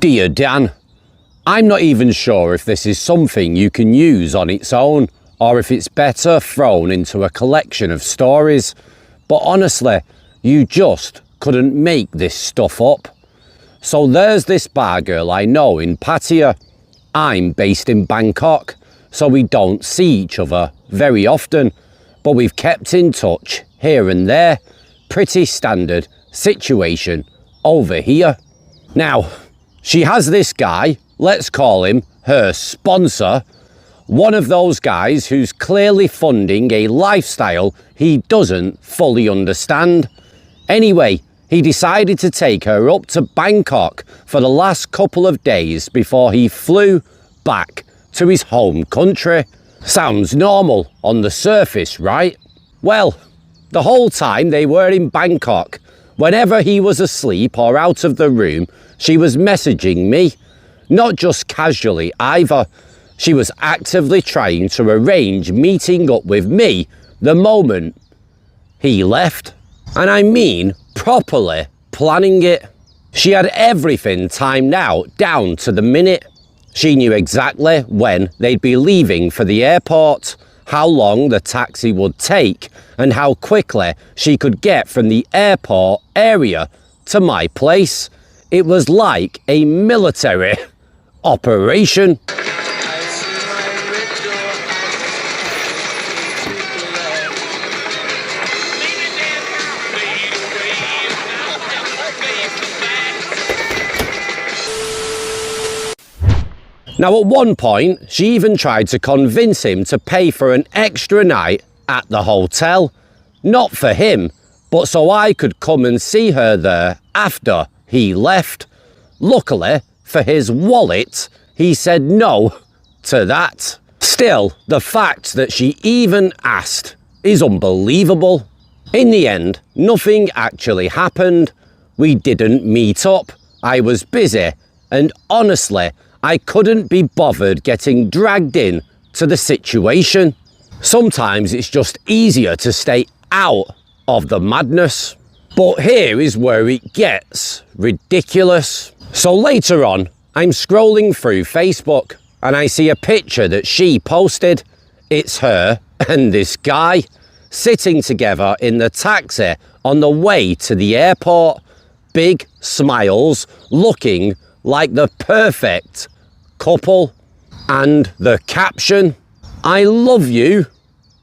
Dear Dan, I'm not even sure if this is something you can use on its own or if it's better thrown into a collection of stories, but honestly, you just couldn't make this stuff up. So there's this bar girl I know in Pattaya. I'm based in Bangkok, so we don't see each other very often, but we've kept in touch here and there. Pretty standard situation over here. Now, she has this guy, let's call him her sponsor, one of those guys who's clearly funding a lifestyle he doesn't fully understand. Anyway, he decided to take her up to Bangkok for the last couple of days before he flew back to his home country. Sounds normal on the surface, right? Well, the whole time they were in Bangkok, whenever he was asleep or out of the room, she was messaging me. Not just casually either. She was actively trying to arrange meeting up with me the moment he left. And I mean properly planning it. She had everything timed out down to the minute. She knew exactly when they'd be leaving for the airport, how long the taxi would take, and how quickly she could get from the airport area to my place. It was like a military operation. Now, at one point, she even tried to convince him to pay for an extra night at the hotel. Not for him, but so I could come and see her there after he left. Luckily for his wallet, he said no to that. Still, the fact that she even asked is unbelievable. In the end, nothing actually happened. We didn't meet up. I was busy, and honestly, I couldn't be bothered getting dragged in to the situation. Sometimes it's just easier to stay out of the madness. But here is where it gets ridiculous. So later on, I'm scrolling through Facebook and I see a picture that she posted. It's her and this guy sitting together in the taxi on the way to the airport. Big smiles, looking like the perfect couple. And the caption, "I love you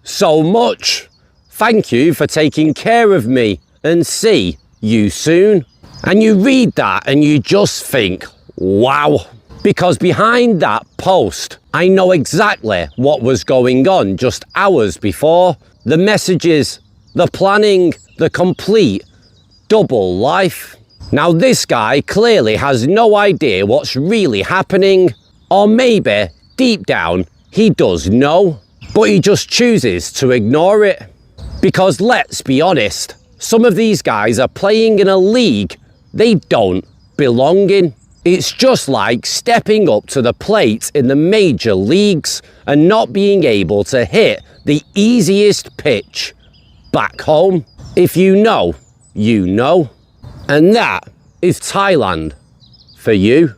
so much. Thank you for taking care of me and see you soon." And you read that and you just think, wow. Because behind that post, I know exactly what was going on just hours before. The messages, the planning, the complete double life. Now this guy clearly has no idea what's really happening, or maybe deep down he does know, but he just chooses to ignore it. Because let's be honest, some of these guys are playing in a league they don't belong in. It's just like stepping up to the plate in the major leagues and not being able to hit the easiest pitch back home. If you know, you know. And that is Thailand for you.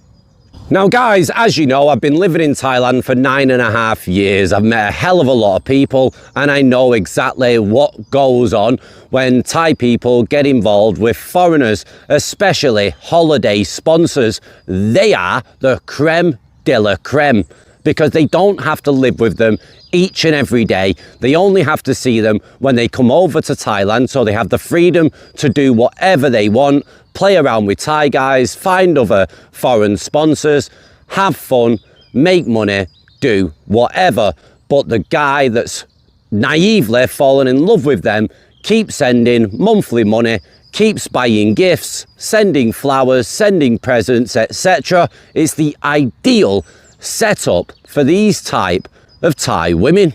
Now guys, as you know, I've been living in Thailand for 9.5 years. I've met a hell of a lot of people and I know exactly what goes on when Thai people get involved with foreigners, especially holiday sponsors. They are the creme de la creme because they don't have to live with them each and every day. They only have to see them when they come over to Thailand, so they have the freedom to do whatever they want, play around with Thai guys, find other foreign sponsors, have fun, make money, do whatever. But the guy that's naively fallen in love with them keeps sending monthly money, keeps buying gifts, sending flowers, sending presents, etc. It's the ideal setup for these type of Thai women.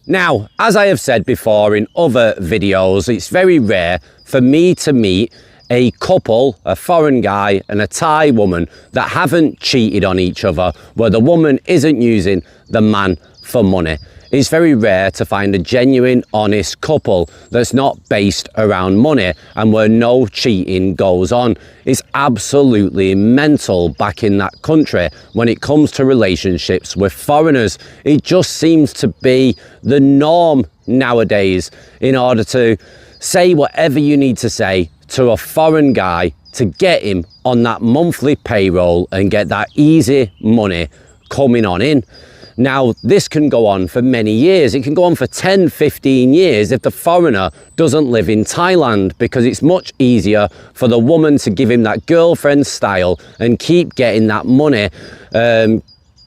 Now, as I have said before in other videos, it's very rare for me to meet a couple, a foreign guy and a Thai woman, that haven't cheated on each other, where the woman isn't using the man for money. It's very rare to find a genuine, honest couple that's not based around money and where no cheating goes on. It's absolutely mental back in that country when it comes to relationships with foreigners. It just seems to be the norm nowadays in order to say whatever you need to say to a foreign guy to get him on that monthly payroll and get that easy money coming on in. Now, this can go on for many years. It can go on for 10, 15 years if the foreigner doesn't live in Thailand, because it's much easier for the woman to give him that girlfriend style and keep getting that money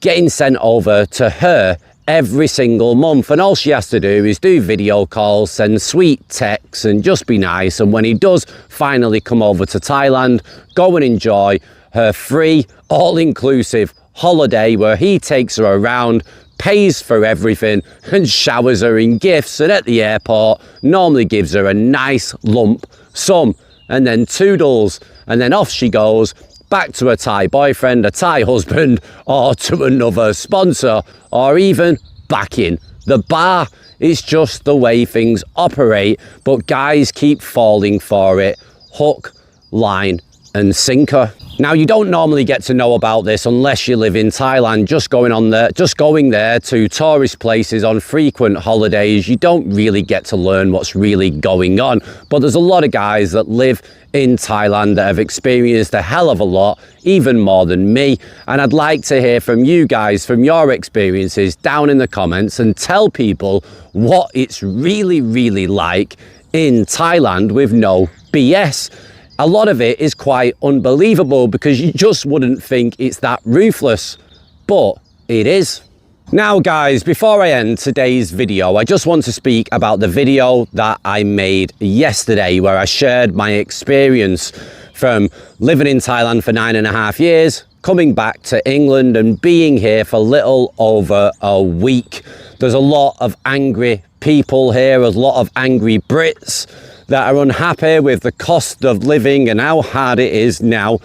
getting sent over to her every single month. And all she has to do is do video calls, send sweet texts and just be nice. And when he does finally come over to Thailand, go and enjoy her free, all-inclusive holiday where he takes her around, pays for everything and showers her in gifts, and at the airport normally gives her a nice lump sum and then toodles, and then off she goes back to a Thai boyfriend, a Thai husband, or to another sponsor, or even back in the bar. It's just the way things operate, but guys keep falling for it, hook, line and sinker. Now, you don't normally get to know about this unless you live in Thailand. Just going there to tourist places on frequent holidays, you don't really get to learn what's really going on. But there's a lot of guys that live in Thailand that have experienced a hell of a lot, even more than me. And I'd like to hear from you guys, from your experiences down in the comments, and tell people what it's really, really like in Thailand with no BS. A lot of it is quite unbelievable because you just wouldn't think it's that ruthless, but it is. Now guys, before I end today's video, I just want to speak about the video that I made yesterday where I shared my experience from living in Thailand for 9.5 years, coming back to England and being here for little over a week. There's a lot of angry people here, a lot of angry Brits that are unhappy with the cost of living and how hard it is now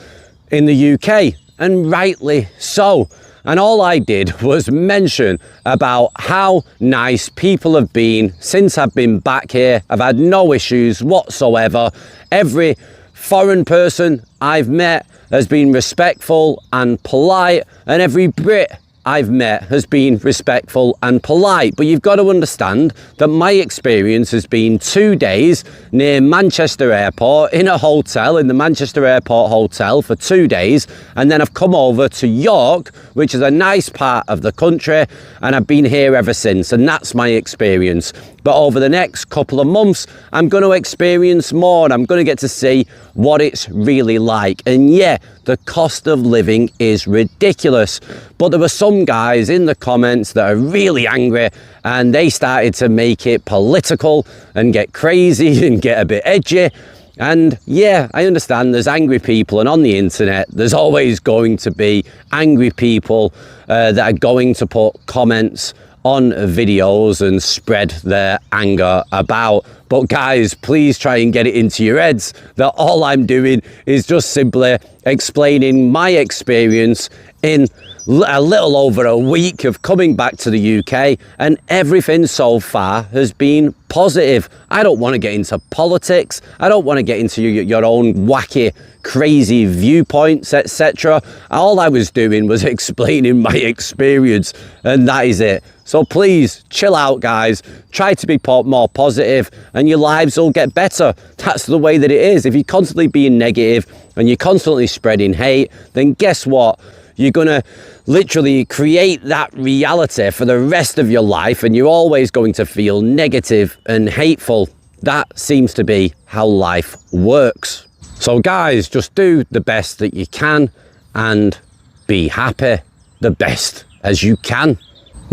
in the UK, and rightly so. And all I did was mention about how nice people have been since I've been back here. I've had no issues whatsoever. Every foreign person I've met has been respectful and polite, and every Brit I've met has been respectful and polite. But you've got to understand that my experience has been 2 days near Manchester Airport in a hotel, in the Manchester Airport Hotel for 2 days. And then I've come over to York, which is a nice part of the country, and I've been here ever since. And that's my experience. But over the next couple of months, I'm going to experience more, and I'm going to get to see what it's really like. And yeah, the cost of living is ridiculous. But there were some guys in the comments that are really angry, and they started to make it political and get crazy and get a bit edgy. And yeah, I understand there's angry people, and on the internet there's always going to be angry people that are going to put comments on videos and spread their anger about. But guys, please try and get it into your heads that all I'm doing is just simply explaining my experience in a little over a week of coming back to the UK, and everything so far has been positive. I don't want to get into politics. I don't want to get into your own wacky, crazy viewpoints, etc. All I was doing was explaining my experience, and that is it. So please chill out, guys. Try to be more positive and your lives will get better. That's the way that it is. If you're constantly being negative and you're constantly spreading hate, then guess what? You're going to literally create that reality for the rest of your life, and you're always going to feel negative and hateful. That seems to be how life works. So guys, just do the best that you can and be happy the best as you can.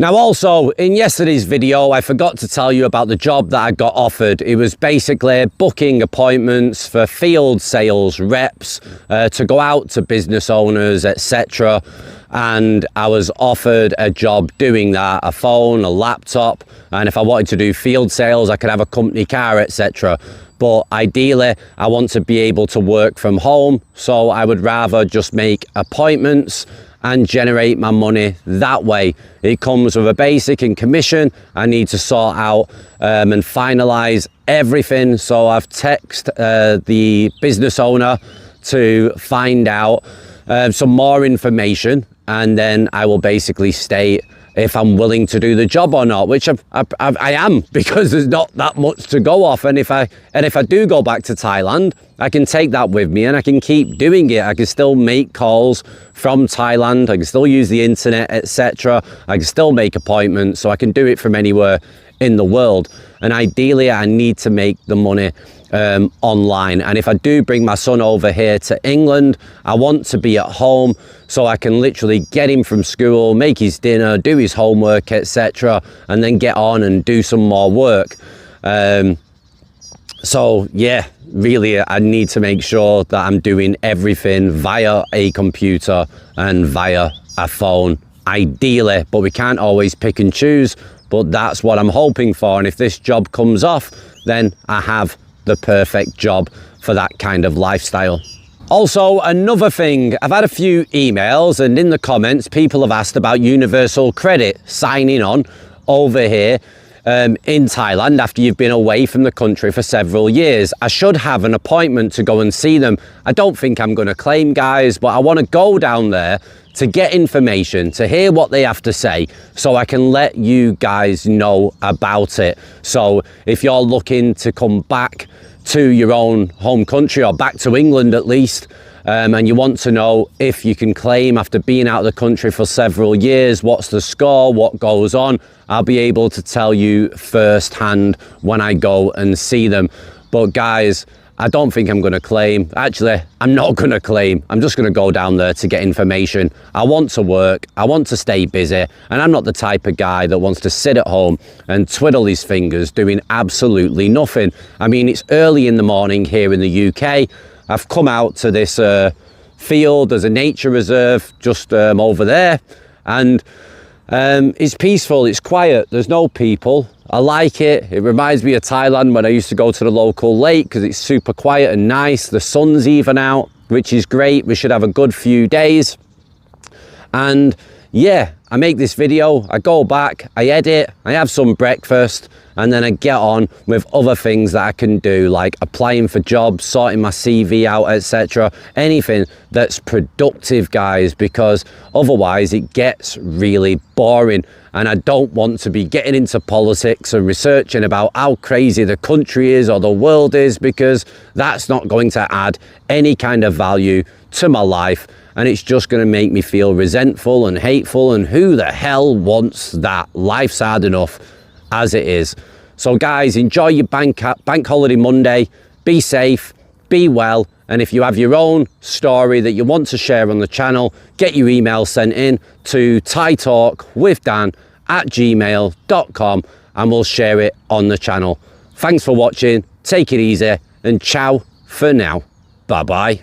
Now also, in yesterday's video, I forgot to tell you about the job that I got offered. It was basically booking appointments for field sales reps to go out to business owners, etc. And I was offered a job doing that, a phone, a laptop, and if I wanted to do field sales, I could have a company car, etc. But ideally, I want to be able to work from home, so I would rather just make appointments and generate my money that way. It comes with a basic and commission. I need to sort out and finalize everything. So I've texted the business owner to find out some more information, and then I will basically state if I'm willing to do the job or not, which I am, because there's not that much to go off. And if I do go back to Thailand, I can take that with me and I can keep doing it. I can still make calls from Thailand. I can still use the internet, etc. I can still make appointments, so I can do it from anywhere in the world. And ideally, I need to make the money online. And if I do bring my son over here to England, I want to be at home so I can literally get him from school, make his dinner, do his homework, etc., and then get on and do some more work. So yeah, really, I need to make sure that I'm doing everything via a computer and via a phone, ideally, but we can't always pick and choose. But that's what I'm hoping for. And if this job comes off, then I have the perfect job for that kind of lifestyle. Also, another thing, I've had a few emails, and in the comments, people have asked about universal credit, signing on over here in Thailand after you've been away from the country for several years. I should have an appointment to go and see them. I don't think I'm going to claim, guys, but I want to go down there to get information, to hear what they have to say, so I can let you guys know about it. So if you're looking to come back to your own home country, or back to England at least, and you want to know if you can claim after being out of the country for several years, what's the score, what goes on, I'll be able to tell you firsthand when I go and see them. But guys, I don't think I'm going to claim. Actually, I'm not going to claim. I'm just going to go down there to get information. I want to work. I want to stay busy. And I'm not the type of guy that wants to sit at home and twiddle his fingers doing absolutely nothing. I mean, it's early in the morning here in the UK. I've come out to this field. There's a nature reserve just over there. And it's peaceful, it's quiet, there's no people. I like it. It reminds me of Thailand when I used to go to the local lake, because it's super quiet and nice. The sun's even out, which is great. We should have a good few days. And yeah, I make this video, I go back, I edit, I have some breakfast, and then I get on with other things that I can do, like applying for jobs, sorting my CV out, etc. Anything that's productive, guys, because otherwise it gets really boring. And I don't want to be getting into politics and researching about how crazy the country is or the world is, because that's not going to add any kind of value to my life. And it's just going to make me feel resentful and hateful. And who the hell wants that? Life's hard enough as it is. So guys, enjoy your bank holiday Monday. Be safe, be well. And if you have your own story that you want to share on the channel, get your email sent in to thaitalkwithdan@gmail.com and we'll share it on the channel. Thanks for watching. Take it easy and ciao for now. Bye-bye.